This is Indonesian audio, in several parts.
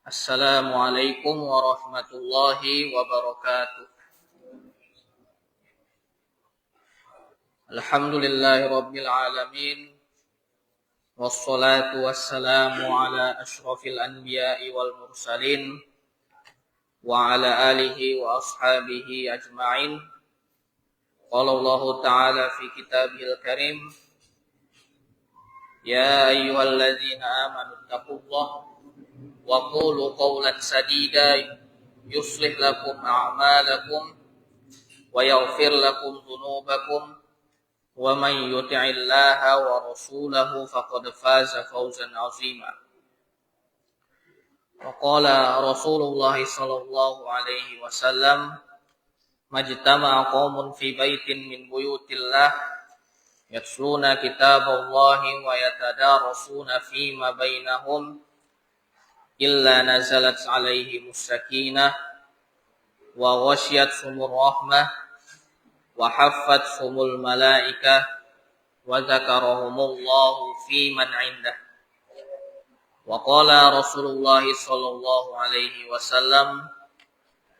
Assalamualaikum warahmatullahi wabarakatuh. Alhamdulillahi rabbil alamin. Wassalatu wassalamu ala ashrafil anbiya'i wal mursalin wa ala alihi wa ashabihi ajma'in. Qala Allah ta'ala fi kitabihil karim, ya ayyuhalladzina amanu taqullaha wa qulu qawlan sadida yuslih lakum a'malakum wa yaghfir lakum dhunubakum wa man yuti'illaha wa rasulahu faqad faza fawzan 'azima. Wa qala Rasulullah sallallahu alaihi wasallam, majtama'a qaumun fi baitin min buyutillah yatluna kitaballahi wa yatadarasuna fima bainahum illa nazalat alaihimus sakinah wa ghasyiyatuhumur rahmah wa haffathumul malaikah wa dzakarahumullahu fi man 'indah. Wa qala Rasulullah sallallahu alaihi wasallam,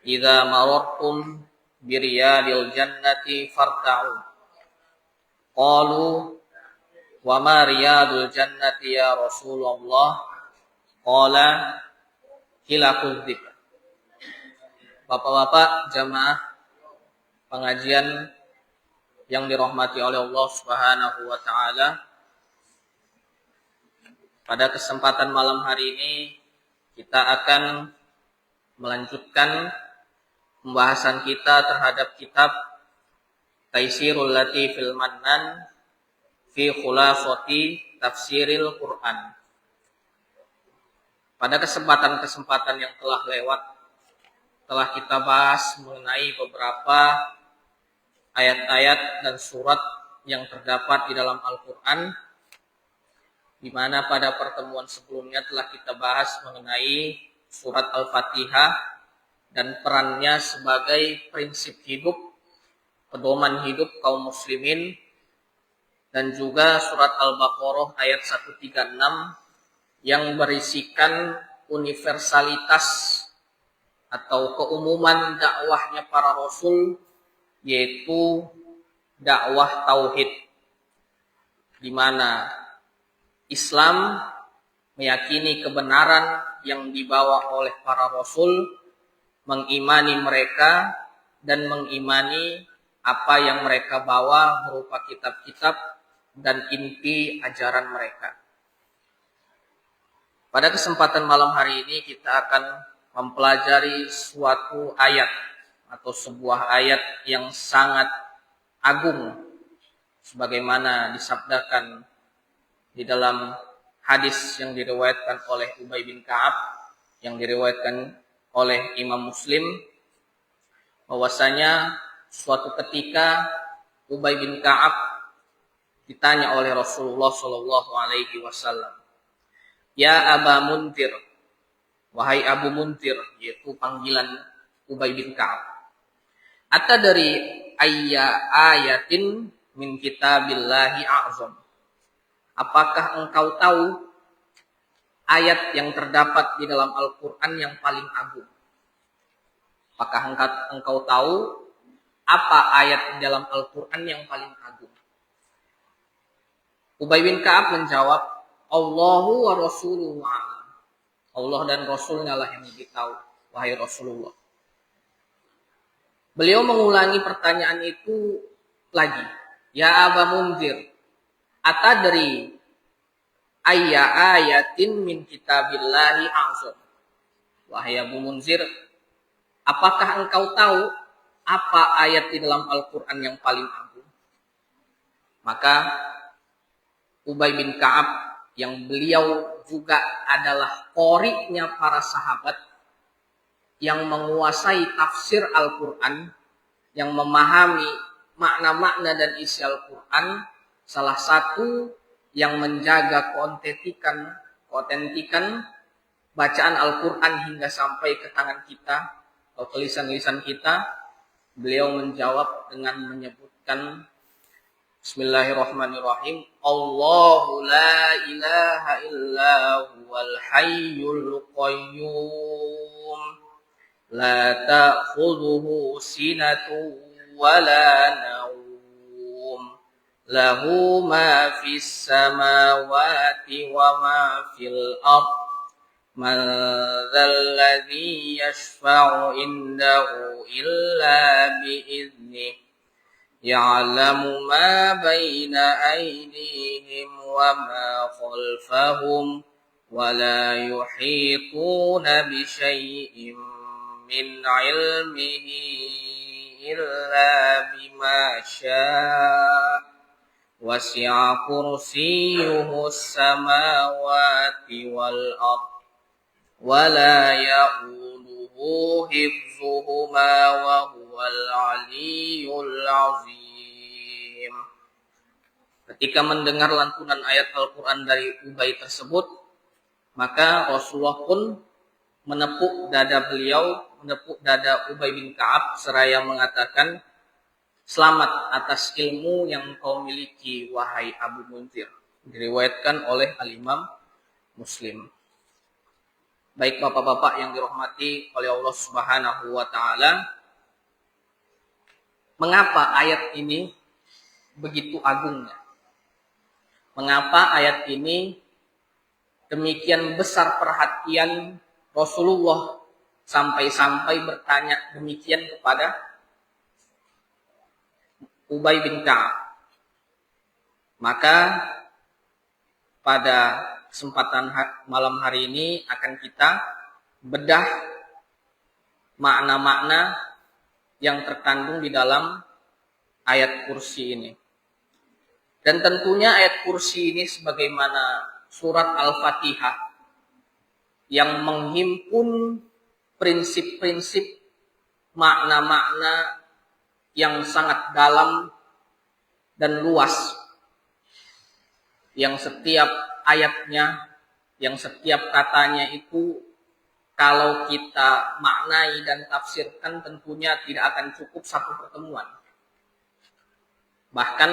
idza marartum biriyadil jannati farta'u. Qalu wa ma riyadul jannati ya Rasulullah? Qala hilakul dzikr. Bapak-bapak jamaah pengajian yang dirahmati oleh Allah Subhanahu wa taala, pada kesempatan malam hari ini kita akan melanjutkan pembahasan kita terhadap kitab Taisirul Latifil Mannan fi Khulasati Tafsiril Quran. Pada kesempatan-kesempatan yang telah lewat, telah kita bahas mengenai beberapa ayat-ayat dan surat yang terdapat di dalam Al-Quran, di mana pada pertemuan sebelumnya telah kita bahas mengenai surat Al-Fatihah dan perannya sebagai prinsip hidup, pedoman hidup kaum muslimin, dan juga surat Al-Baqarah ayat 136 yang berisikan universalitas atau keumuman dakwahnya para rasul, yaitu dakwah tauhid, di mana Islam meyakini kebenaran yang dibawa oleh para rasul, mengimani mereka dan mengimani apa yang mereka bawa berupa kitab-kitab dan inti ajaran mereka. Pada kesempatan malam hari ini kita akan mempelajari suatu ayat atau sebuah ayat yang sangat agung, sebagaimana disabdakan di dalam hadis yang diriwayatkan oleh Ubay bin Ka'ab, yang diriwayatkan oleh Imam Muslim, bahwasanya suatu ketika Ubay bin Ka'ab ditanya oleh Rasulullah sallallahu alaihi wasallam, ya Aba Muntir, wahai Abu Muntir, yaitu panggilan Ubay bin Ka'ab, ata dari ayatin min kitabillahi a'zam, apakah engkau tahu ayat yang terdapat di dalam Al-Quran yang paling agung? Apakah engkau tahu apa ayat di dalam Al-Quran yang paling agung? Ubay bin Ka'ab menjawab, Allahu wa rasuluhu a'lam. Allah dan Rasulnya lah yang lebih tahu, wahai Rasulullah. Beliau mengulangi pertanyaan itu lagi. Ya Aba Munzir, atadri ayya ayatin min kitabillahi a'zam. Wahai Abu Munzir, apakah engkau tahu apa ayat di dalam Al-Quran yang paling agung? Maka Ubay bin Ka'ab, yang beliau juga adalah qori'nya para sahabat, yang menguasai tafsir Al-Quran, yang memahami makna-makna dan isi Al-Quran, salah satu yang menjaga keotentikan bacaan Al-Quran hingga sampai ke tangan kita atau ke lisan-lisan kita, beliau menjawab dengan menyebutkan Bismillahirrahmanirrahim. Allahu la ilaha illa huwal hayyul qayyum. La ta'khudhuhu sinatun wa la nawm. Lahu ma fis samawati wa ma fil ardh. Man dzal ladzi yashfa'u indahu illa bi'idznihi. Ya'lamu ma baina aydihim wa ma khalfahum wa la yuhituna bi syai'in min 'ilmihi illa bima syaa' wasi'a kursiyyuhu as-samawati wal ardh wa la ya'uduhu hifdzuhuma wa huwal 'aliyyul 'azim. Ketika mendengar lantunan ayat Al-Qur'an dari Ubay tersebut, maka Rasulullah pun menepuk dada beliau, menepuk dada Ubay bin Ka'ab seraya mengatakan, "Selamat atas ilmu yang kau miliki, wahai Abu Munzir." Diriwayatkan oleh Al-Imam Muslim. Baik bapak-bapak yang dirahmati oleh Allah Subhanahu wa taala, mengapa ayat ini begitu agungnya? Mengapa ayat ini demikian besar perhatian Rasulullah sampai-sampai bertanya demikian kepada Ubay bin Ka'ab? Maka pada kesempatan malam hari ini akan kita bedah makna-makna yang terkandung di dalam ayat kursi ini. Dan tentunya ayat kursi ini sebagaimana surat Al-Fatihah yang menghimpun prinsip-prinsip makna-makna yang sangat dalam dan luas, yang setiap ayatnya, yang setiap katanya itu kalau kita maknai dan tafsirkan tentunya tidak akan cukup satu pertemuan. Bahkan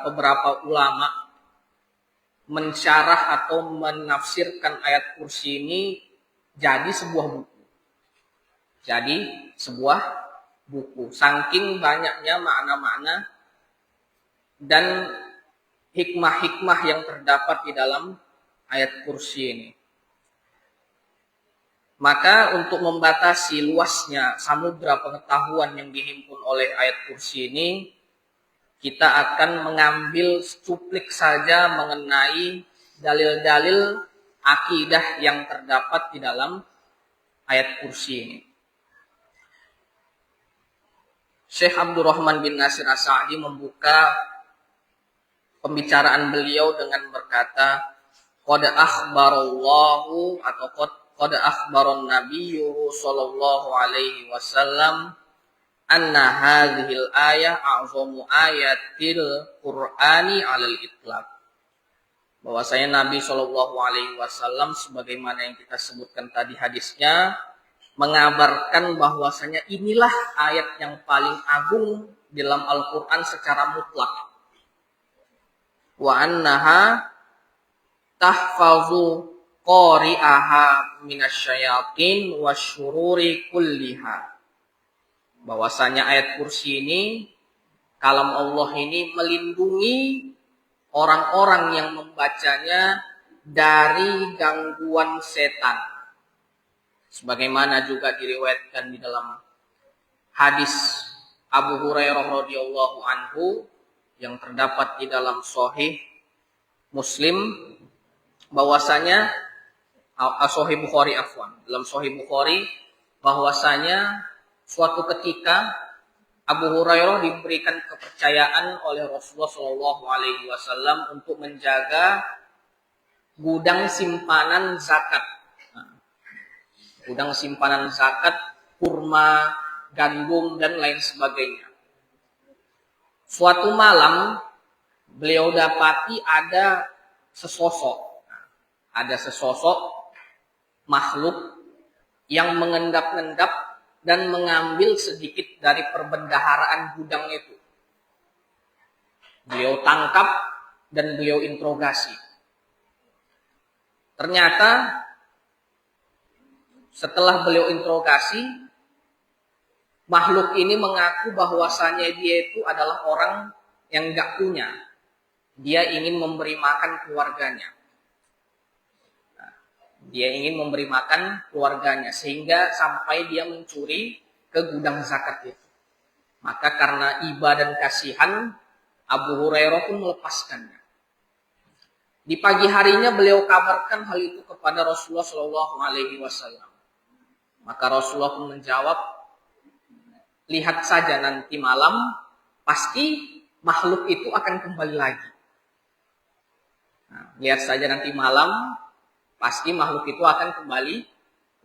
beberapa ulama mensyarah atau menafsirkan ayat kursi ini jadi sebuah buku. Jadi sebuah buku. Saking banyaknya makna-makna dan hikmah-hikmah yang terdapat di dalam ayat kursi ini. Maka untuk membatasi luasnya samudra pengetahuan yang dihimpun oleh ayat kursi ini, kita akan mengambil secuplik saja mengenai dalil-dalil akidah yang terdapat di dalam ayat kursi ini. Syekh Abdurrahman bin Nasir As-Sa'di membuka pembicaraan beliau dengan berkata, qad akhbarallahu atau qad akhbaron nabiyyu sallallahu alaihi wasallam anna hadhil ayah a'zamu ayatil qur'ani 'alal itlaq. Bahwasanya Nabi sallallahu alaihi wasallam sebagaimana yang kita sebutkan tadi hadisnya mengabarkan bahwasanya inilah ayat yang paling agung dalam Al-Qur'an secara mutlak. Wa annaha tahfazu qari'aha minasyayatin wasyururi kulliha. Bahwasanya ayat kursi ini, kalam Allah ini melindungi orang-orang yang membacanya dari gangguan setan. Sebagaimana juga diriwayatkan di dalam hadis Abu Hurairah radhiyallahu anhu yang terdapat di dalam Sahih Muslim, bahwasanya Sahih Bukhari dalam Sahih Bukhari, bahwasanya suatu ketika Abu Hurairah diberikan kepercayaan oleh Rasulullah Shallallahu Alaihi Wasallam untuk menjaga gudang simpanan zakat, gudang simpanan zakat, kurma, gandum dan lain sebagainya. Suatu malam beliau dapati ada sesosok makhluk yang mengendap-endap dan mengambil sedikit dari perbendaharaan gudang itu. Beliau tangkap dan beliau interogasi. Ternyata setelah beliau interogasi, makhluk ini mengaku bahwasannya dia itu adalah orang yang gak punya. Dia ingin memberi makan keluarganya. Dia ingin memberi makan keluarganya sehingga sampai dia mencuri ke gudang zakat itu. Maka karena iba dan kasihan, Abu Hurairah pun melepaskannya. Di pagi harinya beliau kabarkan hal itu kepada Rasulullah Shallallahu Alaihi Wasallam. Maka Rasulullah pun menjawab, lihat saja nanti malam pasti makhluk itu akan kembali lagi. Nah, lihat saja nanti malam pasti makhluk itu akan kembali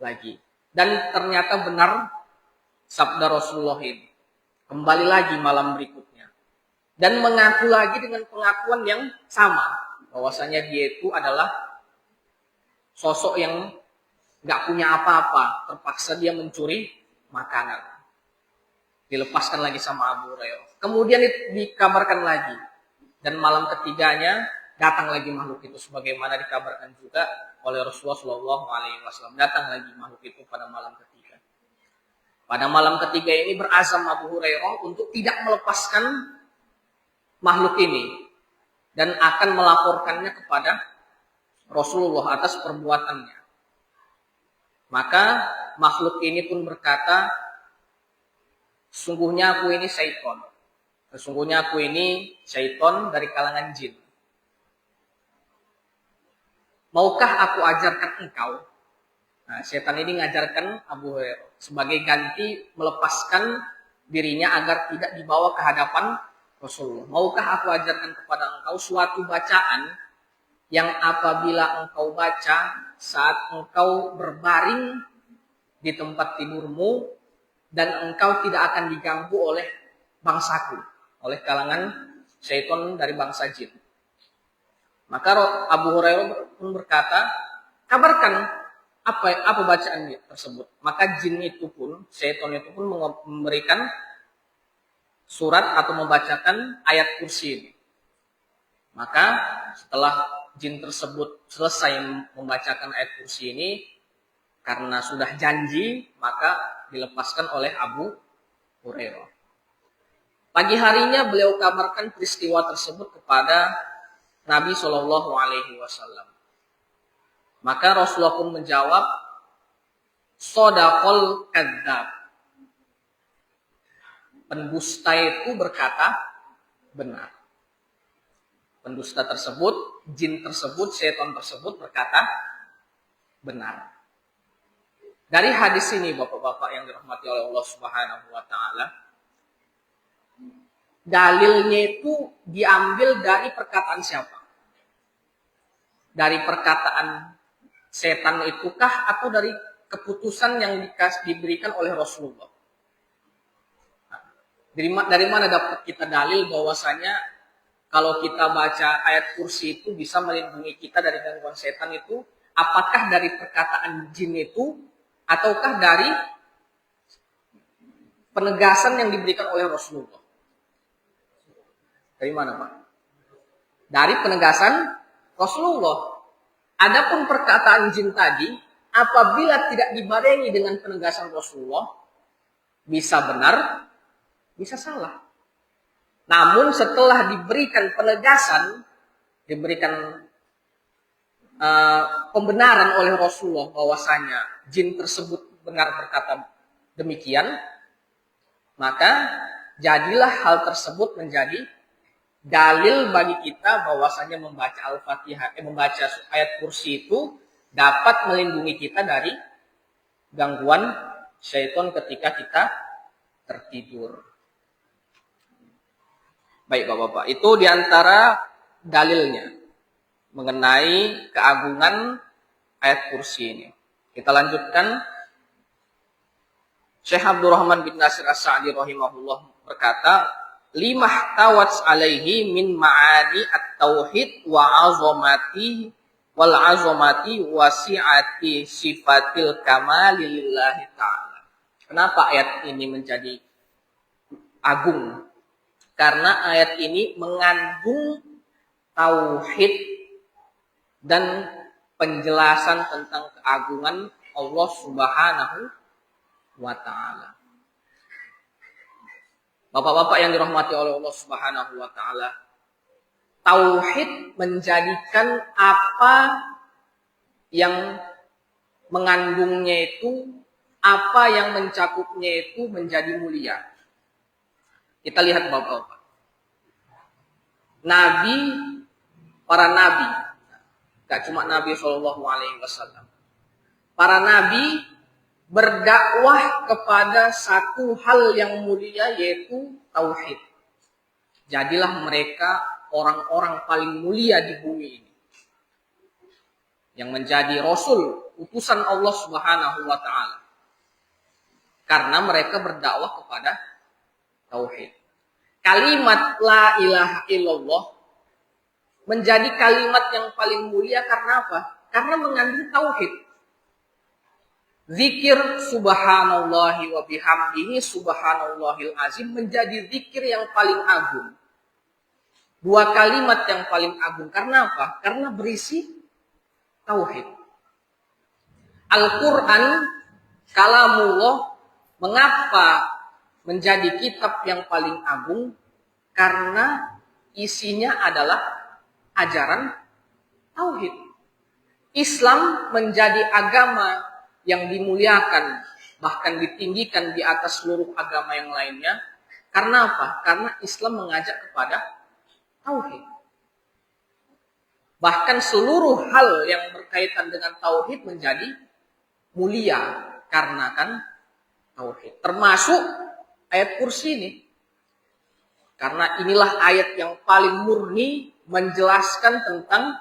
lagi. Dan ternyata benar sabda Rasulullah ini. Kembali lagi malam berikutnya. Dan mengaku lagi dengan pengakuan yang sama. Bahwasanya dia itu adalah sosok yang gak punya apa-apa. Terpaksa dia mencuri makanan. Dilepaskan lagi sama Abu Hurairah. Kemudian dikabarkan lagi. Dan malam ketiganya datang lagi makhluk itu. Sebagaimana dikabarkan juga oleh Rasulullah SAW. Datang lagi makhluk itu pada malam ketiga. Pada malam ketiga ini berazam Abu Hurairah untuk tidak melepaskan makhluk ini. Dan akan melaporkannya kepada Rasulullah atas perbuatannya. Maka makhluk ini pun berkata, sesungguhnya aku ini syaitan. Sesungguhnya aku ini syaitan dari kalangan jin. Maukah aku ajarkan engkau? Nah, setan ini mengajarkan Abu Hurairah sebagai ganti melepaskan dirinya agar tidak dibawa ke hadapan Rasulullah. Maukah aku ajarkan kepada engkau suatu bacaan yang apabila engkau baca saat engkau berbaring di tempat tidurmu dan engkau tidak akan diganggu oleh bangsaku, oleh kalangan syaitan dari bangsa jin. Maka Abu Hurairah pun berkata, kabarkan apa bacaan tersebut. Maka jin itu pun, syaitan itu pun memberikan surat atau membacakan ayat kursi ini. Maka setelah jin tersebut selesai membacakan ayat kursi ini, karena sudah janji, maka dilepaskan oleh Abu Hurairah. Pagi harinya beliau kabarkan peristiwa tersebut kepada Nabi Shallallahu Alaihi Wasallam. Maka Rasulullah pun menjawab, Sodaqol kadzab. Pendusta itu berkata benar. Pendusta tersebut, jin tersebut, setan tersebut berkata benar. Dari hadis ini Bapak-bapak yang dirahmati oleh Allah Subhanahu wa taala, dalilnya itu diambil dari perkataan siapa? Dari perkataan setan itukah atau dari keputusan yang diberikan oleh Rasulullah? Dari mana dapat kita dalil bahwasanya kalau kita baca ayat kursi itu bisa melindungi kita dari gangguan setan itu? Apakah dari perkataan jin itu ataukah dari penegasan yang diberikan oleh Rasulullah? Dari mana, Pak? Dari penegasan Rasulullah. Adapun perkataan jin tadi, apabila tidak dibarengi dengan penegasan Rasulullah, bisa benar, bisa salah. Namun setelah diberikan penegasan, diberikan pembenaran oleh Rasulullah bahwasanya jin tersebut benar berkata demikian, maka jadilah hal tersebut menjadi dalil bagi kita bahwasanya membaca Al-Fatihah, membaca ayat kursi itu dapat melindungi kita dari gangguan syaitan ketika kita tertidur. Baik Bapak-bapak, itu diantara dalilnya mengenai keagungan ayat kursi ini. Kita lanjutkan. Syekh Abdurrahman bin Nasir As-Sa'di rahimahullah berkata, limah tawats alaihi min ma'ani at-tauhid wa azamati wal azamati wasi'ati sifatil kamali lillahi ta'ala. Kenapa ayat ini menjadi agung? Karena ayat ini mengandung tauhid dan penjelasan tentang keagungan Allah Subhanahu wa taala. Bapak-bapak yang dirahmati oleh Allah Subhanahu wa taala, tauhid menjadikan apa yang mengandungnya itu, apa yang mencakupnya itu menjadi mulia. Kita lihat bapak-bapak. Para nabi, gak cuma Nabi SAW. Para nabi berdakwah kepada satu hal yang mulia, yaitu tauhid. Jadilah mereka orang-orang paling mulia di bumi ini, yang menjadi rasul, utusan Allah Subhanahu wa taala. Karena mereka berdakwah kepada tauhid. Kalimat la ilaha illallah menjadi kalimat yang paling mulia karena apa? Karena mengandung tauhid. Zikir subhanallahi wa bihamdihi subhanallahil azim menjadi zikir yang paling agung. Dua kalimat yang paling agung. Karena apa? Karena berisi tauhid. Al-Quran, kalamullah, mengapa menjadi kitab yang paling agung? Karena isinya adalah ajaran tauhid. Islam menjadi agama yang dimuliakan, bahkan ditinggikan di atas seluruh agama yang lainnya. Karena apa? Karena Islam mengajak kepada tauhid. Bahkan seluruh hal yang berkaitan dengan tauhid menjadi mulia karena kan tauhid. Termasuk ayat kursi ini. Karena inilah ayat yang paling murni menjelaskan tentang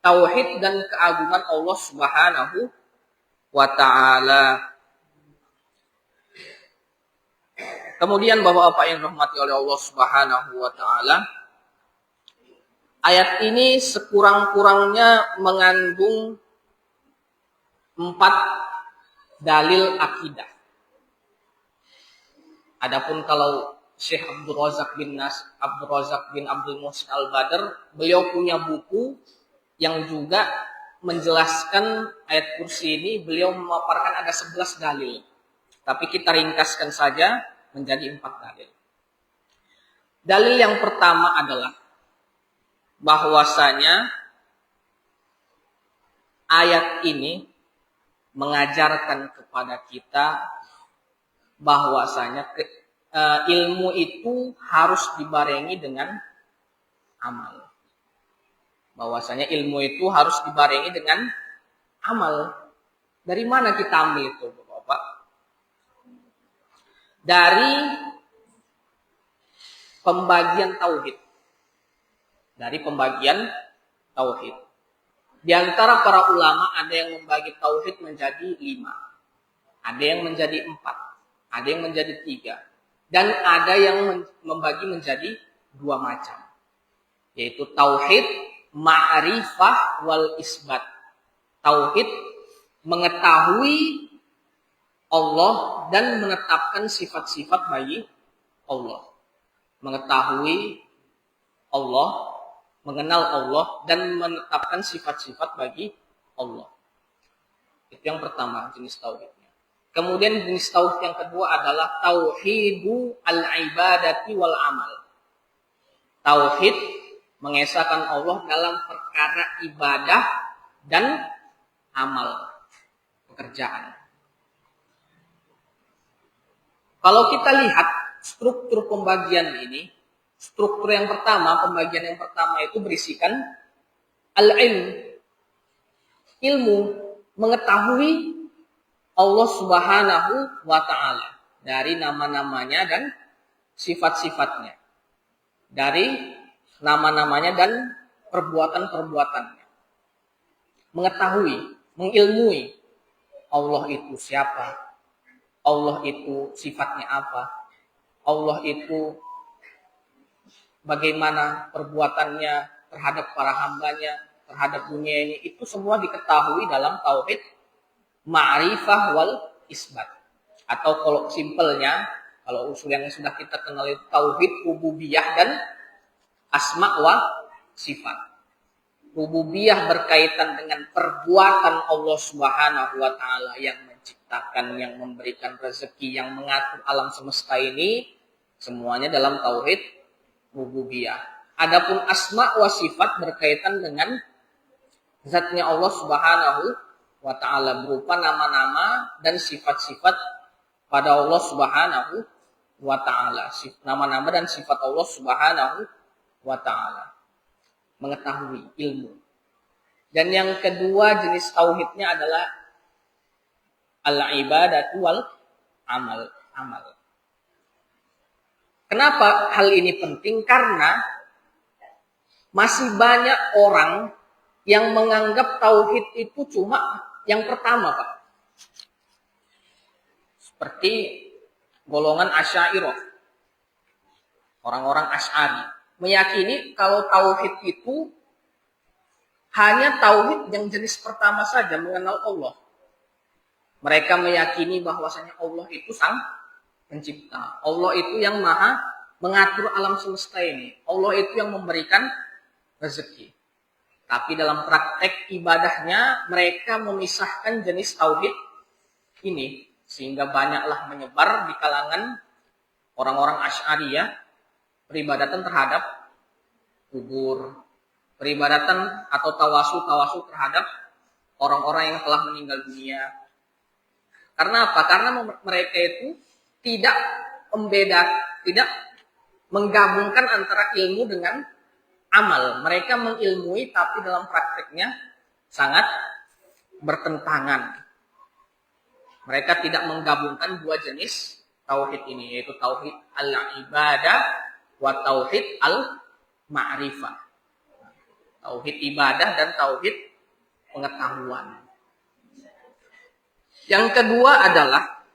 tauhid dan keagungan Allah Subhanahu wa ta'ala. Kemudian bapak-bapak yang dirahmati oleh Allah Subhanahu wa ta'ala, ayat ini sekurang-kurangnya mengandung 4 dalil akidah. Adapun kalau Syekh Abdul Razak bin Abdul Muhsin Al-Badr, beliau punya buku yang juga menjelaskan ayat kursi ini. Beliau memaparkan ada 11 dalil. Tapi kita ringkaskan saja menjadi 4 dalil. Dalil yang pertama adalah bahwasanya ayat ini mengajarkan kepada kita bahwasanya ilmu itu harus dibarengi dengan amal. Bahwasanya ilmu itu harus dibarengi dengan amal. Dari mana kita ambil itu, Bapak? Dari pembagian tauhid. Dari pembagian tauhid. Di antara para ulama ada yang membagi tauhid menjadi 5. Ada yang menjadi 4. Ada yang menjadi 3. Dan ada yang membagi menjadi 2 macam. Yaitu tauhid ma'rifah wal isbat. Tauhid mengetahui Allah dan menetapkan sifat-sifat bagi Allah. Mengetahui Allah, mengenal Allah, dan menetapkan sifat-sifat bagi Allah. Itu yang pertama, jenis tauhidnya. Kemudian jenis tauhid yang kedua adalah tauhidu al-ibadati wal amal. Tauhid mengesahkan Allah dalam perkara ibadah dan amal, pekerjaan. Kalau kita lihat struktur pembagian ini, struktur yang pertama, pembagian yang pertama itu berisikan al-ilm, ilmu, mengetahui Allah Subhanahu wa ta'ala dari nama-namanya dan sifat-sifatnya. Dari nama-namanya dan perbuatan-perbuatannya. Mengetahui, mengilmui Allah itu siapa, Allah itu sifatnya apa, Allah itu bagaimana perbuatannya terhadap para hambanya, terhadap dunia ini. Itu semua diketahui dalam tauhid ma'rifah wal isbat. Atau kalau simpelnya, Kalau usul yang sudah kita kenal itu tauhid rububiyah dan asma wa sifat. Rububiyah berkaitan dengan perbuatan Allah Subhanahu wa taala yang menciptakan, yang memberikan rezeki, yang mengatur alam semesta ini, semuanya dalam tauhid rububiyah. Adapun asma wa sifat berkaitan dengan zatnya Allah Subhanahu wa taala berupa nama-nama dan sifat-sifat pada Allah Subhanahu wa taala. Nama-nama dan sifat Allah Subhanahu wa taala. Mengetahui ilmu. Dan yang kedua jenis tauhidnya adalah al-ibadatu wal amal. Kenapa hal ini penting? Karena masih banyak orang yang menganggap tauhid itu cuma yang pertama, Pak. Seperti golongan Asy'ariyah. Orang-orang Asy'ari meyakini kalau tauhid itu hanya tauhid yang jenis pertama saja, mengenal Allah. Mereka meyakini bahwasanya Allah itu sang pencipta. Allah itu yang maha mengatur alam semesta ini. Allah itu yang memberikan rezeki. Tapi dalam praktek ibadahnya mereka memisahkan jenis tauhid ini. Sehingga banyaklah menyebar di kalangan orang-orang Asy'ariyah peribadatan terhadap kubur, peribadatan atau tawasul terhadap orang-orang yang telah meninggal dunia. Karena apa? Karena mereka itu tidak menggabungkan antara ilmu dengan amal. Mereka mengilmui tapi dalam prakteknya sangat bertentangan. Mereka tidak menggabungkan dua jenis tauhid ini, yaitu tauhid al-ibadah wa tauhid al-ma'rifah. Tauhid ibadah dan tauhid pengetahuan. Yang kedua adalah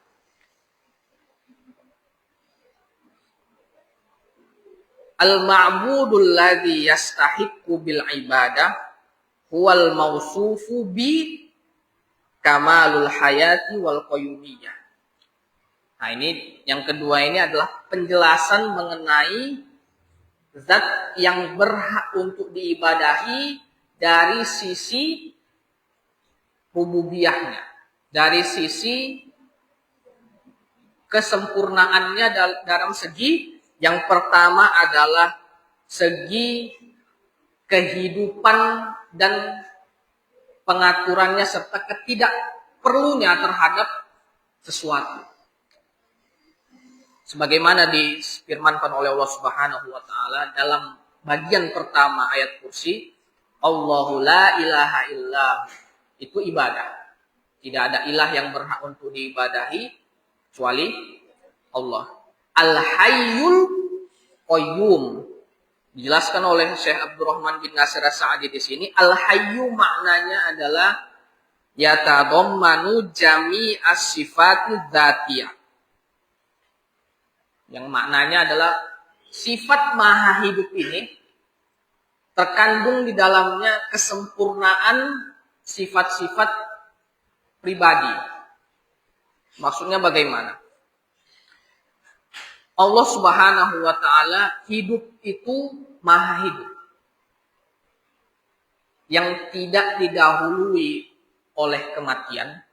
al-ma'budul ladzi yastahiqqu bil ibadah huwal mausufu bi kamalul hayati wal qayyumiyah. Nah, ini yang kedua ini adalah penjelasan mengenai zat yang berhak untuk diibadahi dari sisi rububiyahnya, dari sisi kesempurnaannya dalam segi yang pertama adalah segi kehidupan dan pengaturannya serta ketidakperlunya terhadap sesuatu. Sebagaimana difirmankan oleh Allah Subhanahu wa taala dalam bagian pertama ayat kursi, Allahu la ilaha illahu. Itu ibadah. Tidak ada ilah yang berhak untuk diibadahi kecuali Allah. Al-Hayyul Qayyum. Dijelaskan oleh Syekh Abdurrahman bin Nasir As-Sa'di di sini, Al-Hayyu maknanya adalah yatadammanu jami'as sifati dzatiyah. Yang maknanya adalah sifat maha hidup ini terkandung di dalamnya kesempurnaan sifat-sifat pribadi. Maksudnya bagaimana? Allah Subhanahu wa taala hidup itu maha hidup. Yang tidak didahului oleh kematian,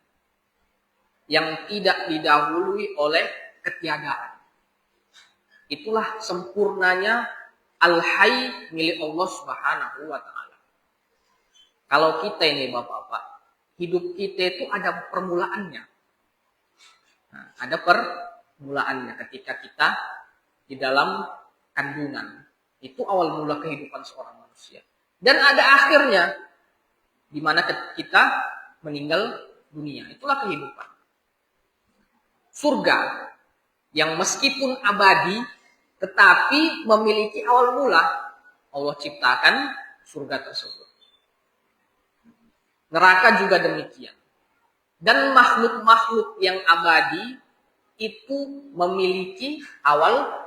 yang tidak didahului oleh ketiadaan. Itulah sempurnanya Al-Hayy milik Allah Subhanahu wa taala. Kalau kita ini Bapak-bapak, hidup kita itu ada permulaannya. Nah, ada permulaannya ketika kita di dalam kandungan. Itu awal mula kehidupan seorang manusia. Dan ada akhirnya di mana kita meninggal dunia. Itulah kehidupan. Surga yang meskipun abadi tetapi memiliki awal mula. Allah ciptakan surga tersebut. Neraka juga demikian. Dan makhluk-makhluk yang abadi itu memiliki awal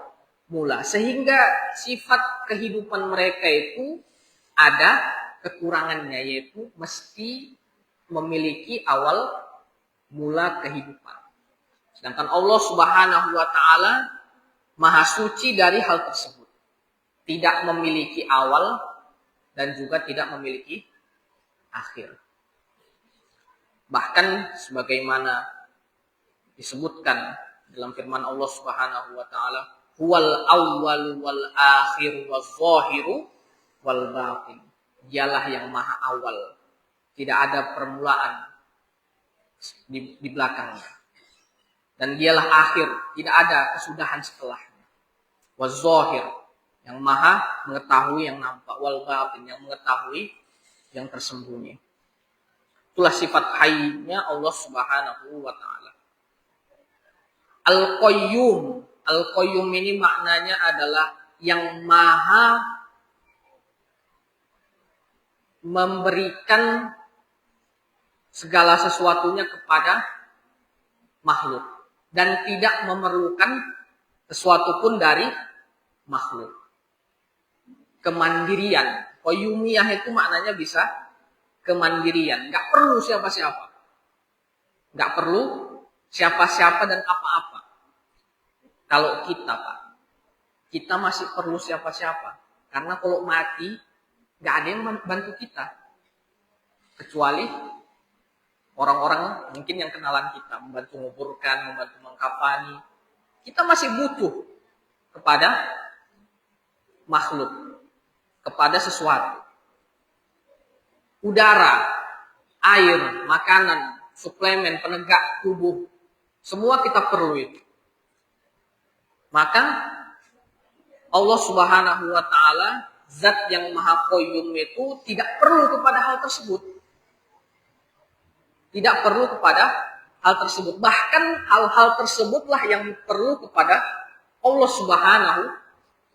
mula. Sehingga sifat kehidupan mereka itu ada kekurangannya, yaitu mesti memiliki awal mula kehidupan. Sedangkan Allah Subhanahu wa taala Maha suci dari hal tersebut. Tidak memiliki awal dan juga tidak memiliki akhir. Bahkan sebagaimana disebutkan dalam firman Allah Subhanahu wa taala, "Huwal awwal wal akhir waz zahiru wal batin." Dialah yang maha awal. Tidak ada permulaan di belakangnya. Dan dialah akhir, tidak ada kesudahan setelahnya. Waz zahir, yang maha mengetahui yang nampak, wal batin, yang mengetahui yang tersembunyi. Itulah sifat hayynya Allah Subhanahu wa taala. Al-Qayyum. Al-Qayyum ini maknanya adalah yang maha memberikan segala sesuatunya kepada makhluk dan tidak memerlukan sesuatu pun dari makhluk. Kemandirian. Qayyumiyah itu maknanya bisa kemandirian. Nggak perlu siapa-siapa. Nggak perlu siapa-siapa dan apa-apa. Kalau kita, Pak, kita masih perlu siapa-siapa. Karena kalau mati, nggak ada yang membantu kita. Kecuali orang-orang mungkin yang kenalan kita. Membantu menguburkan, membantu mengkafani. Kita masih butuh kepada makhluk. Kepada sesuatu. Udara, air, makanan, suplemen, penegak tubuh. Semua kita perlu itu. Maka Allah Subhanahu wa taala, zat yang maha qayyum itu tidak perlu kepada hal tersebut. Tidak perlu kepada hal tersebut. Bahkan hal-hal tersebutlah yang perlu kepada Allah Subhanahu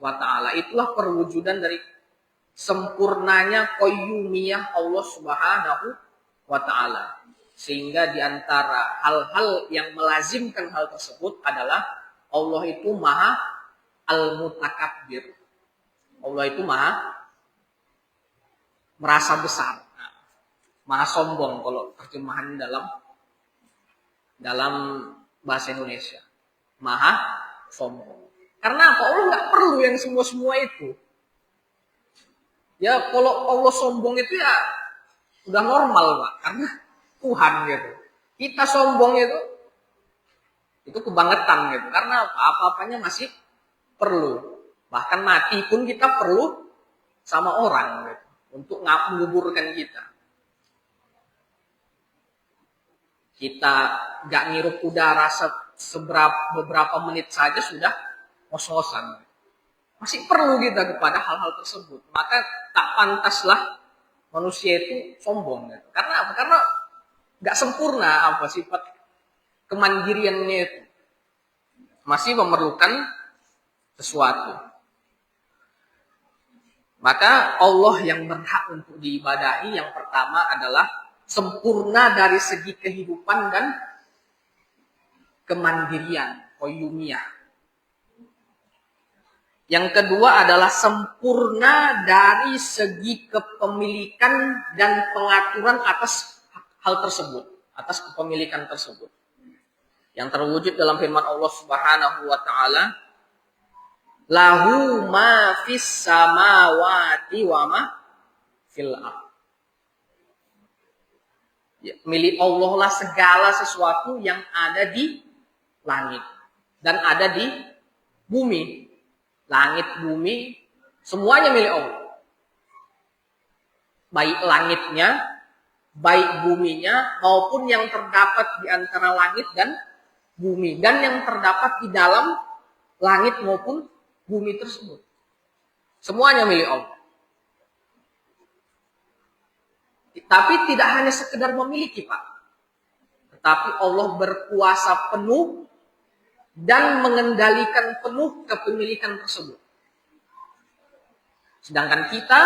wa taala. Itulah perwujudan dari sempurnanya qayyumiyah Allah Subhanahu wa taala. Sehingga diantara hal-hal yang melazimkan hal tersebut adalah Allah itu maha al-mutakabbir. Allah itu maha merasa besar. Maha sombong kalau terjemahan dalam bahasa Indonesia. Maha sombong. Karena apa? Allah nggak perlu yang semua-semua itu. Ya kalau Allah sombong itu ya udah normal, Pak. Karena Tuhan gitu. Kita sombong itu kebangetan gitu. Karena apa-apanya masih perlu. Bahkan mati pun kita perlu sama orang gitu. Untuk menguburkan kita. Kita gak ngirup udara beberapa menit saja sudah ngos-ngosan. Masih perlu kita kepada hal-hal tersebut. Maka tak pantaslah manusia itu sombong. Gitu. Karena apa? Karena gak sempurna sifat kemandiriannya itu. Masih memerlukan sesuatu. Maka Allah yang berhak untuk diibadahi yang pertama adalah sempurna dari segi kehidupan dan kemandirian, qayyumiyah. Yang kedua adalah sempurna dari segi kepemilikan dan pengaturan atas hal tersebut, atas kepemilikan tersebut. Yang terwujud dalam firman Allah Subhanahu wa taala, lahu ma fis samawati wa ma fil ardh. Ya, milik Allah lah segala sesuatu yang ada di langit dan ada di bumi. Langit, bumi, semuanya milik Allah. Baik langitnya, baik buminya, maupun yang terdapat di antara langit dan bumi. Dan yang terdapat di dalam langit maupun bumi tersebut. Semuanya milik Allah. Tapi tidak hanya sekedar memiliki, Pak. Tetapi Allah berkuasa penuh dan mengendalikan penuh kepemilikan tersebut. Sedangkan kita,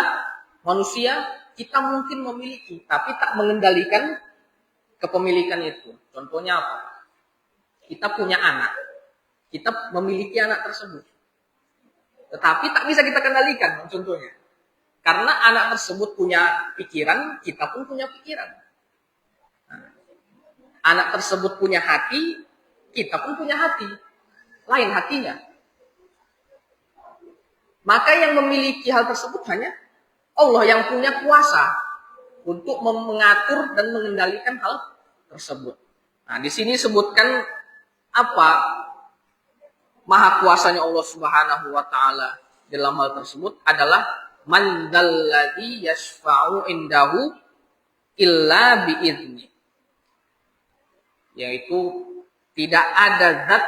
manusia, kita mungkin memiliki, tapi tak mengendalikan kepemilikan itu. Contohnya apa? Kita punya anak. Kita memiliki anak tersebut. Tetapi tak bisa kita kendalikan, contohnya. Karena anak tersebut punya pikiran, kita pun punya pikiran. Anak tersebut punya hati, Kita pun punya hati. Lain hatinya. Maka yang memiliki hal tersebut hanya Allah yang punya kuasa untuk mengatur dan mengendalikan hal tersebut. Nah, di sini sebutkan apa maha kuasanya Allah Subhanahu wa taala dalam hal tersebut adalah man dzalladzi yashfa'u indahu illa bi'izni. Yaitu tidak ada zat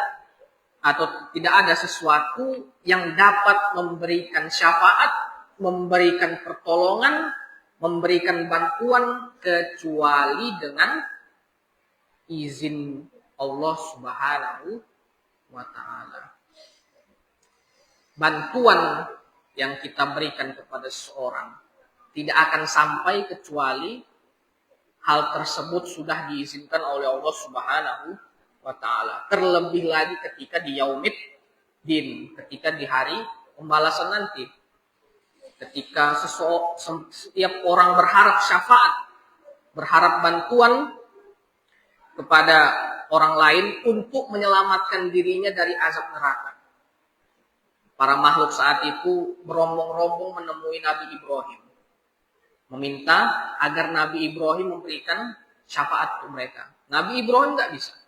atau tidak ada sesuatu yang dapat memberikan syafaat, memberikan pertolongan, memberikan bantuan kecuali dengan izin Allah Subhanahu wa taala. Bantuan yang kita berikan kepada seseorang tidak akan sampai kecuali hal tersebut sudah diizinkan oleh Allah Subhanahu wa taala. Terlebih lagi ketika di yaumid din, ketika di hari pembalasan nanti. Ketika setiap orang berharap syafaat, berharap bantuan kepada orang lain untuk menyelamatkan dirinya dari azab neraka. Para makhluk saat itu berombong-rombong menemui Nabi Ibrahim. Meminta agar Nabi Ibrahim memberikan syafaat untuk mereka. Nabi Ibrahim nggak bisa.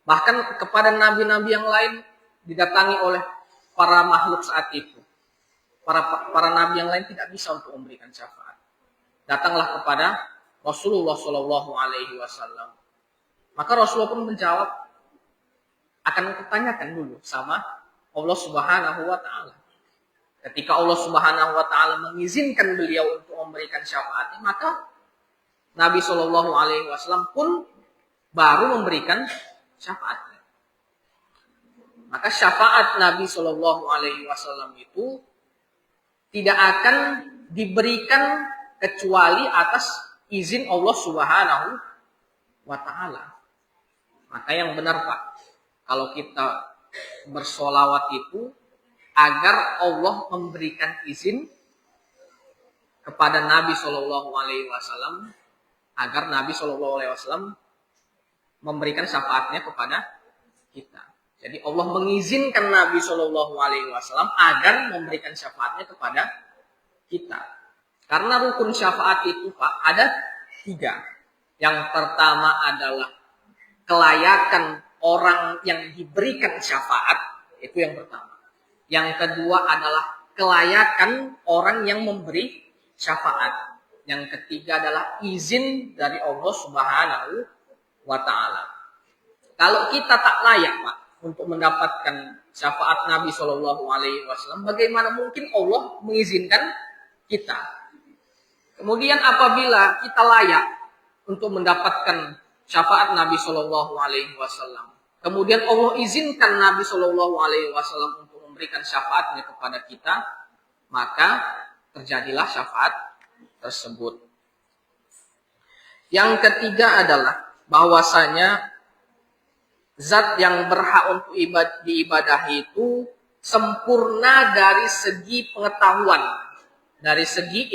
Bahkan kepada nabi-nabi yang lain didatangi oleh para makhluk saat itu. Para nabi yang lain tidak bisa untuk memberikan syafaat. Datanglah kepada Rasulullah Shallallahu Alaihi Wasallam. Maka Rasulullah pun menjawab, akan kutanyakan dulu sama Allah Subhanahu Wa Taala. Ketika Allah Subhanahu Wa Taala mengizinkan beliau untuk memberikan syafaatnya, maka Nabi Shallallahu Alaihi Wasallam pun baru memberikan syafaatnya. Maka syafaat Nabi Shallallahu Alaihi Wasallam itu tidak akan diberikan kecuali atas izin Allah Subhanahu wa taala. Maka yang benar Pak, kalau kita bersolawat itu agar Allah memberikan izin kepada Nabi Shallallahu Alaihi Wasallam, agar Nabi Shallallahu Alaihi Wasallam memberikan syafaatnya kepada kita. Jadi Allah mengizinkan Nabi Shallallahu Alaihi Wasallam agar memberikan syafaatnya kepada kita. Karena rukun syafaat itu Pak ada 3. Yang pertama adalah kelayakan orang yang diberikan syafaat, itu yang pertama. Yang kedua adalah kelayakan orang yang memberi syafaat. Yang ketiga adalah izin dari Allah Subhanahu wa taala. Kalau kita tak layak Pak untuk mendapatkan syafaat Nabi Shallallahu Alaihi Wasallam, bagaimana mungkin Allah mengizinkan kita? Kemudian apabila kita layak untuk mendapatkan syafaat Nabi Shallallahu Alaihi Wasallam, kemudian Allah izinkan Nabi Shallallahu Alaihi Wasallam untuk memberikan syafaatnya kepada kita, maka terjadilah syafaat tersebut. Yang ketiga adalah bahwasanya zat yang berhak untuk diibadahi itu sempurna dari segi pengetahuan, dari segi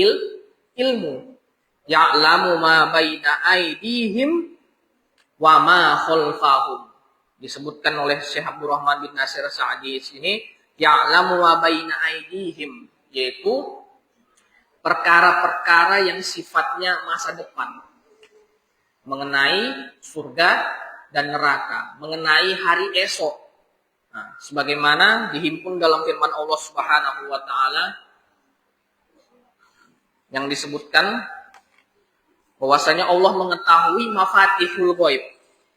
ilmu. Ya'lamu ma baina aydihim wa ma khalfahum. Disebutkan oleh Syekh Abdul Rahman bin Nasir Sa'di sini, ya'lamu ma baina aydihim, yaitu perkara-perkara yang sifatnya masa depan, mengenai surga dan neraka, mengenai hari esok. Nah, sebagaimana dihimpun dalam firman Allah Subhanahu wa taala yang disebutkan bahwasanya Allah mengetahui mafatihul ghaib.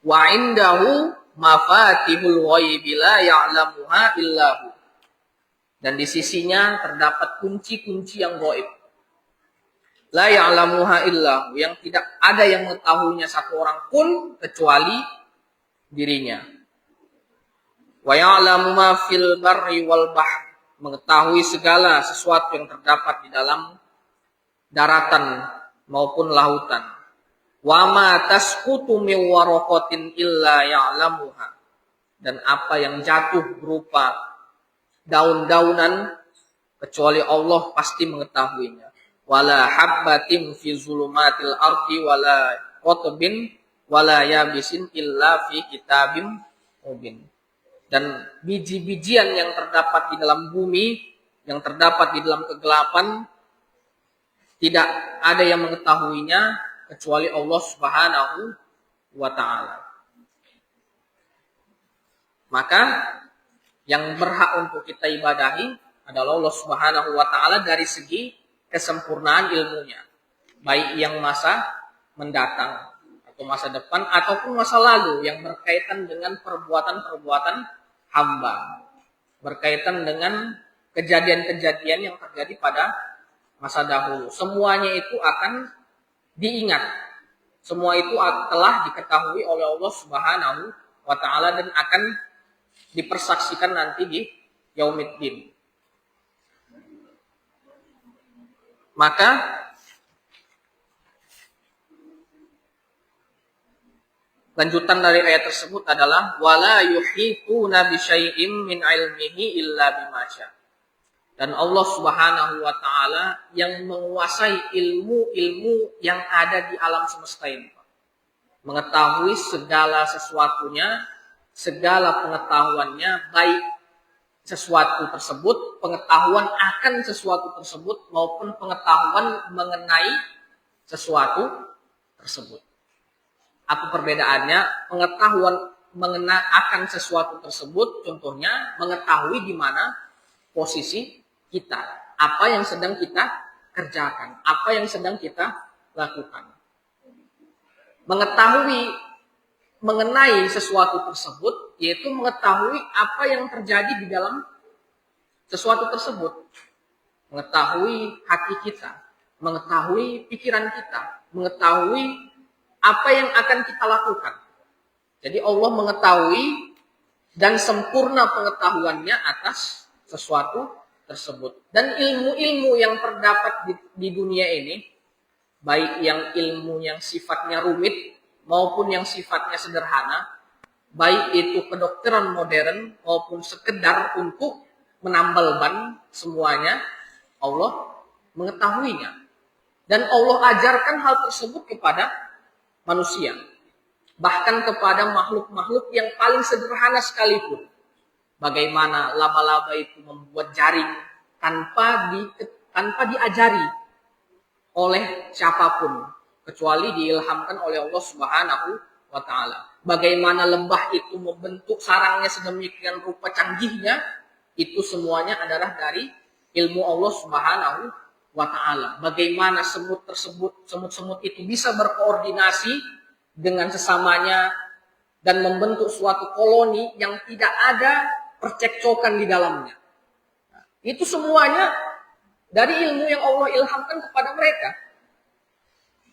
Wa indahu mafatihul ghaib la ya'lamuha illahu. Dan di sisinya terdapat kunci-kunci yang ghaib. La ya'lamuha illahu, yang tidak ada yang mengetahuinya satu orang pun kecuali dirinya. Wa ya'lamu ma fil barri wal bahr, mengetahui segala sesuatu yang terdapat di dalam daratan maupun lautan. Wa ma tasqutu min waraqatin illa ya'lamuha, dan apa yang jatuh berupa daun-daunan kecuali Allah pasti mengetahuinya. Wala habbatin fi zulumatil ardi wala qatbin wala yabisin illa fi kitabim mubin. Dan biji-bijian yang terdapat di dalam bumi, yang terdapat di dalam kegelapan, tidak ada yang mengetahuinya kecuali Allah Subhanahu wa ta'ala. Maka yang berhak untuk kita ibadahi adalah Allah Subhanahu wa ta'ala dari segi kesempurnaan ilmunya. Baik yang masa mendatang atau masa depan ataupun masa lalu yang berkaitan dengan perbuatan-perbuatan hamba. Berkaitan dengan kejadian-kejadian yang terjadi pada masa dahulu. Semuanya itu akan diingat. Semua itu telah diketahui oleh Allah Subhanahu wa ta'ala dan akan dipersaksikan nanti di Yaumiddin. Maka lanjutan dari ayat tersebut adalah wala yuhituna bi syai'in min ilmihi illa bima syaa. Dan Allah Subhanahu wa ta'ala yang menguasai ilmu-ilmu yang ada di alam semesta ini. Mengetahui segala sesuatunya, segala pengetahuannya, baik sesuatu tersebut, pengetahuan akan sesuatu tersebut, maupun pengetahuan mengenai sesuatu tersebut. Apa perbedaannya? Pengetahuan akan sesuatu tersebut, contohnya mengetahui di mana posisi kita, apa yang sedang kita kerjakan, apa yang sedang kita lakukan. Mengetahui mengenai sesuatu tersebut, yaitu mengetahui apa yang terjadi di dalam sesuatu tersebut. Mengetahui hati kita, mengetahui pikiran kita, mengetahui apa yang akan kita lakukan. Jadi Allah mengetahui dan sempurna pengetahuannya atas sesuatu tersebut. Dan ilmu-ilmu yang terdapat di dunia ini, baik yang ilmu yang sifatnya rumit maupun yang sifatnya sederhana, baik itu kedokteran modern maupun sekedar untuk menambal ban, semuanya Allah mengetahuinya. Dan Allah ajarkan hal tersebut kepada manusia, bahkan kepada makhluk-makhluk yang paling sederhana sekalipun. Bagaimana laba-laba itu membuat jaring tanpa diajari oleh siapapun, kecuali diilhamkan oleh Allah Subhanahu wa ta'ala. Bagaimana lebah itu membentuk sarangnya sedemikian rupa canggihnya, itu semuanya adalah dari ilmu Allah Subhanahu wa ta'ala. Bagaimana semut-semut itu bisa berkoordinasi dengan sesamanya dan membentuk suatu koloni yang tidak ada percekcokan di dalamnya. Nah, itu semuanya dari ilmu yang Allah ilhamkan kepada mereka.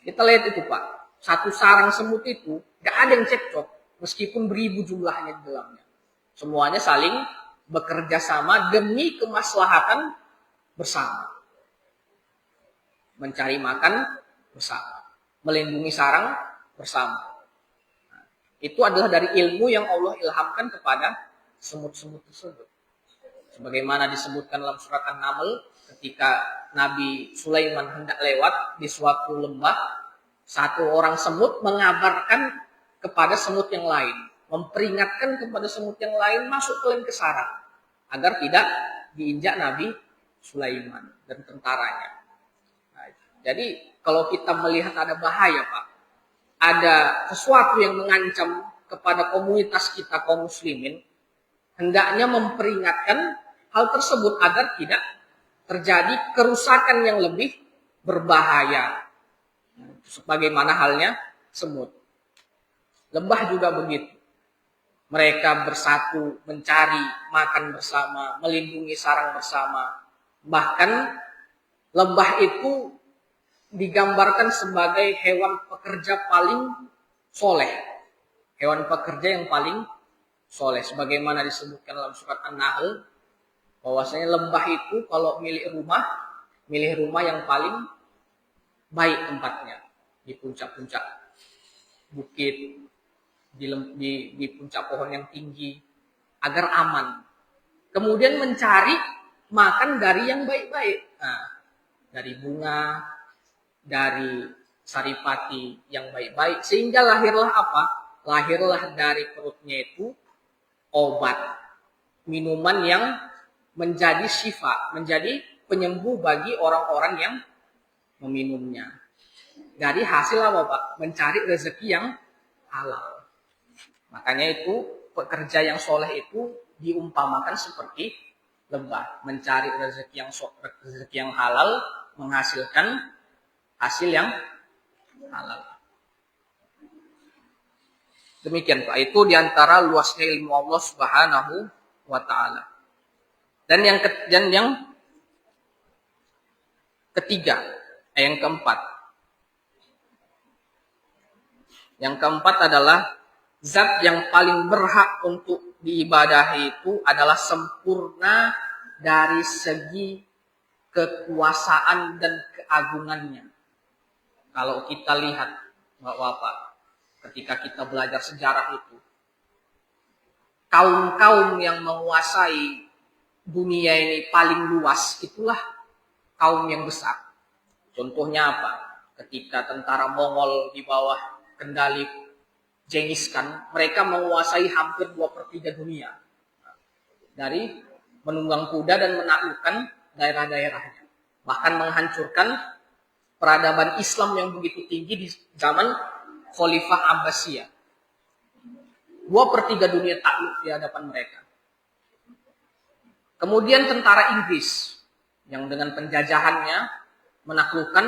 Kita lihat itu Pak, satu sarang semut itu gak ada yang cekcok, meskipun beribu jumlahnya di dalamnya. Semuanya saling bekerja sama demi kemaslahatan bersama. Mencari makan bersama, melindungi sarang bersama. Nah, itu adalah dari ilmu yang Allah ilhamkan kepada semut-semut tersebut. Sebagaimana disebutkan dalam surat An-Naml, ketika Nabi Sulaiman hendak lewat di suatu lembah, satu orang semut mengabarkan kepada semut yang lain, memperingatkan kepada semut yang lain masuk ke sarang agar tidak diinjak Nabi Sulaiman dan tentaranya. Nah, jadi kalau kita melihat ada bahaya Pak, ada sesuatu yang mengancam kepada komunitas kita kaum muslimin, hendaknya memperingatkan hal tersebut agar tidak terjadi kerusakan yang lebih berbahaya. Sebagaimana halnya semut. Lebah juga begitu. Mereka bersatu mencari makan bersama, melindungi sarang bersama. Bahkan lebah itu digambarkan sebagai hewan pekerja paling soleh. Hewan pekerja yang paling soleh. Sebagaimana disebutkan dalam surat An-Nahl, bahwasanya lebah itu kalau milih rumah yang paling baik tempatnya. Di puncak-puncak bukit, di puncak pohon yang tinggi, agar aman. Kemudian mencari makan dari yang baik-baik. Nah, dari bunga, dari saripati yang baik-baik, sehingga lahirlah apa? Lahirlah dari perutnya itu obat, minuman yang menjadi syifa, menjadi penyembuh bagi orang-orang yang meminumnya. Dari hasil apa Pak? Mencari rezeki yang halal. Makanya itu pekerja yang soleh itu diumpamakan seperti lebah, mencari rezeki yang halal, menghasilkan hasil yang halal. Demikian Pak, itu diantara luasnya ilmu Allah Subhanahu wa Ta'ala. Dan yang ketiga, yang keempat. Yang keempat adalah zat yang paling berhak untuk diibadahi itu adalah sempurna dari segi kekuasaan dan keagungannya. Kalau kita lihat Bapak-bapak, ketika kita belajar sejarah itu, kaum-kaum yang menguasai dunia ini paling luas, itulah kaum yang besar. Contohnya apa? Ketika tentara Mongol di bawah kendali Genghis Khan, mereka menguasai hampir 2/3 dunia. Dari menunggang kuda dan menaklukkan daerah-daerahnya. Bahkan menghancurkan peradaban Islam yang begitu tinggi di zaman Khalifah Abbasiyah. 2/3 dunia takluk di hadapan mereka. Kemudian tentara Inggris yang dengan penjajahannya menaklukkan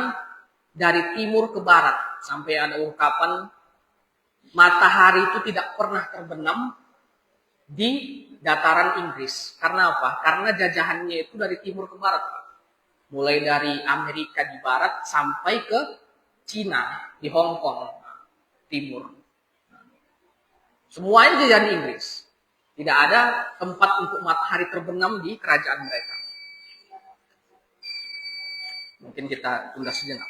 dari timur ke barat. Sampai ada ungkapan matahari itu tidak pernah terbenam di dataran Inggris. Karena apa? Karena jajahannya itu dari timur ke barat. Mulai dari Amerika di barat sampai ke Cina, di Hong Kong timur. Semuanya jajahan Inggris. Tidak ada tempat untuk matahari terbenam di kerajaan mereka. Mungkin kita tunda sejenak.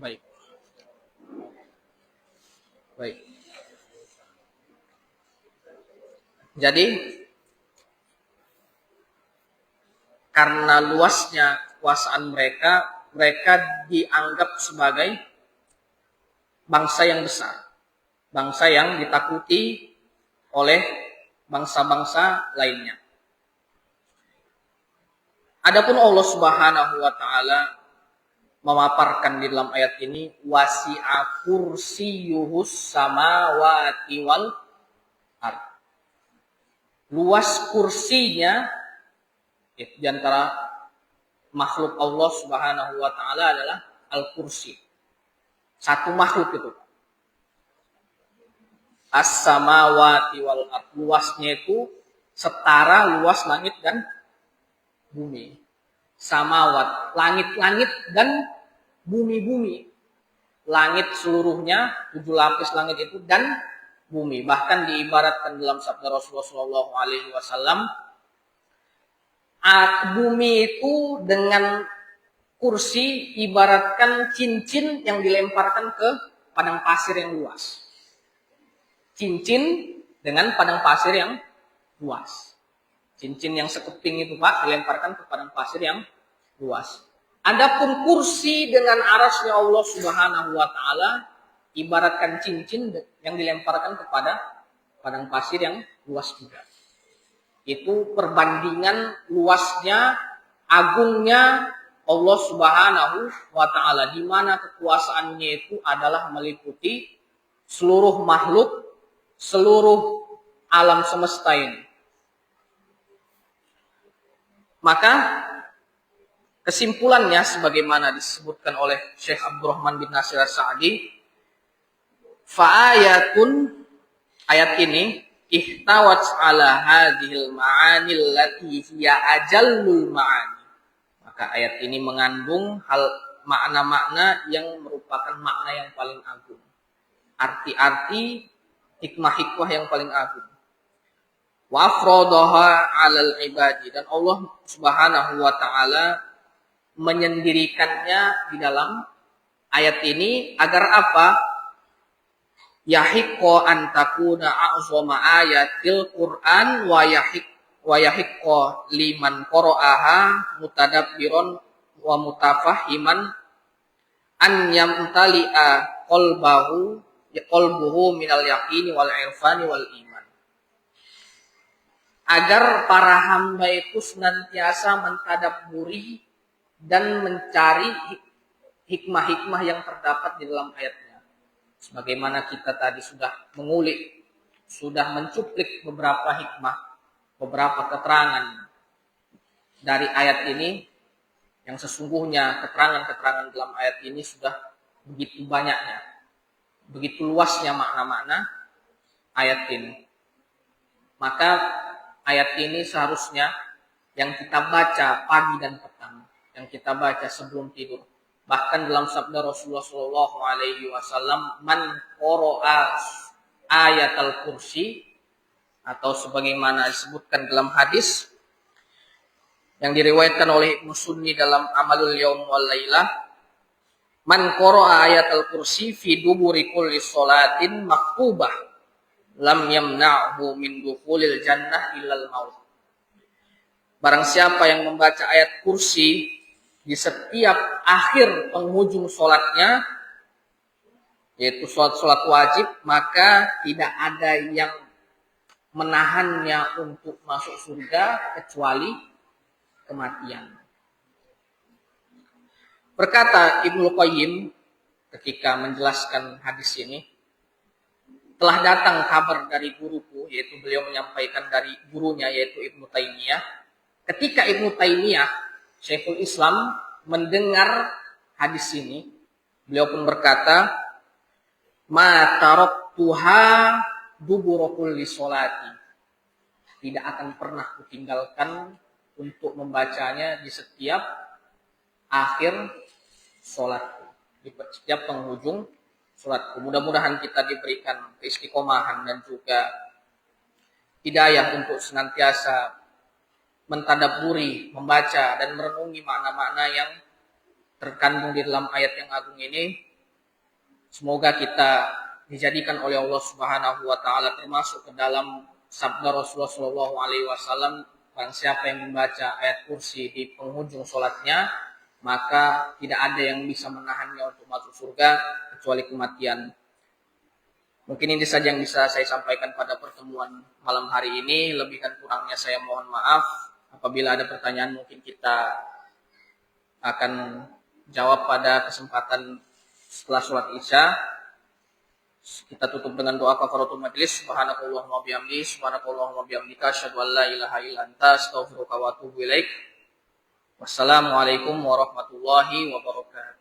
Baik. Baik. Jadi karena luasnya kekuasaan mereka, mereka dianggap sebagai bangsa yang besar, bangsa yang ditakuti oleh bangsa-bangsa lainnya. Adapun Allah Subhanahu wa taala memaparkan di dalam ayat ini wasi'a kursiyuhus samawati wal ard. Luas kursinya di antara makhluk Allah Subhanahu wa taala adalah al-kursi. Satu makhluk itu. As-samawati wal ard. Luasnya itu setara luas langit dan bumi. Samawat, langit-langit dan bumi-bumi. Langit seluruhnya, 7 lapis langit itu dan bumi. Bahkan diibaratkan dalam sabda Rasulullah SAW, bumi itu dengan kursi ibaratkan cincin yang dilemparkan ke padang pasir yang luas. Cincin dengan padang pasir yang luas. Cincin yang sekeping itu Pak dilemparkan ke padang pasir yang luas. Adapun kursi dengan arasnya Allah Subhanahu wa taala ibaratkan cincin yang dilemparkan kepada padang pasir yang luas juga. Itu perbandingan luasnya, agungnya Allah Subhanahu wa taala, di mana kekuasaannya itu adalah meliputi seluruh makhluk, seluruh alam semesta ini. Maka kesimpulannya sebagaimana disebutkan oleh Syekh Abdurrahman bin Nasir As-Sa'di, fa'ayatun, ayat ini ihtawat ala hadhil ma'ani allati hiya ajallul ma'ani. Maka ayat ini mengandung hal makna-makna yang merupakan makna yang paling agung. Arti-arti hikmah-hikmah yang paling agung. Wa afradaha 'alal ibadi, dan Allah Subhanahu wa taala menyendirikannya di dalam ayat ini agar apa? Yahiqqo an takuna a'zama ayatil Qur'an wa yahiqqo liman qara'aha mutadabbiron wa mutafahiman an yamtali'a qalbuhu minal yaqini wal irfani wal iman. Agar para hamba itu senantiasa mentadabburi dan mencari hikmah-hikmah yang terdapat di dalam ayatnya. Sebagaimana kita tadi sudah mengulik, sudah mencuplik beberapa hikmah, beberapa keterangan dari ayat ini, yang sesungguhnya keterangan-keterangan dalam ayat ini sudah begitu banyaknya, begitu luasnya makna-makna ayat ini. Maka ayat ini seharusnya yang kita baca pagi dan petang, yang kita baca sebelum tidur. Bahkan dalam sabda Rasulullah SAW, man qara'a ayat al-kursi, atau sebagaimana disebutkan dalam hadis yang diriwayatkan oleh Ibnu Sunni dalam Amalul Yaum wal Lailah, man qara'a ayat al-kursi fi duburi kulli sholatin maktubah lam yamna'hu min dukhulil jannah illal maut. Barang siapa yang membaca ayat kursi di setiap akhir penghujung sholatnya, yaitu sholat wajib, maka tidak ada yang menahannya untuk masuk surga kecuali kematian. Berkata Ibnu Qayyim ketika menjelaskan hadis ini, telah datang kabar dari guruku, yaitu beliau menyampaikan dari gurunya yaitu Ibnu Taimiyah. Ketika Ibnu Taimiyah, Syekhul Islam, mendengar hadis ini, beliau pun berkata, ma taraktuha dubura kulli sholati. Tidak akan pernah kutinggalkan untuk membacanya di setiap akhir sholatku, di setiap penghujung sholatku. Mudah-mudahan kita diberikan keistiqomahan dan juga hidayah untuk senantiasa mentadabburi, membaca dan merenungi makna-makna yang terkandung di dalam ayat yang agung ini, Semoga kita dijadikan oleh Allah Subhanahu wa taala termasuk ke dalam sabda Rasulullah Shallallahu alaihi wasallam, barang siapa yang membaca ayat kursi di penghujung sholatnya, maka tidak ada yang bisa menahannya untuk masuk surga kecuali kematian. Mungkin ini saja yang bisa saya sampaikan pada pertemuan malam hari ini. Lebih dan kurangnya saya mohon maaf. Apabila ada pertanyaan mungkin kita akan jawab pada kesempatan setelah sholat isya. Kita tutup dengan doa kafaratul majlis. Subhanakallahumma bihamdi, subhanakallahumma bihamdika, asyhadu an la ilaha illa anta, astaghfiruka wa atubu ilaik. Wassalamualaikum warahmatullahi wabarakatuh.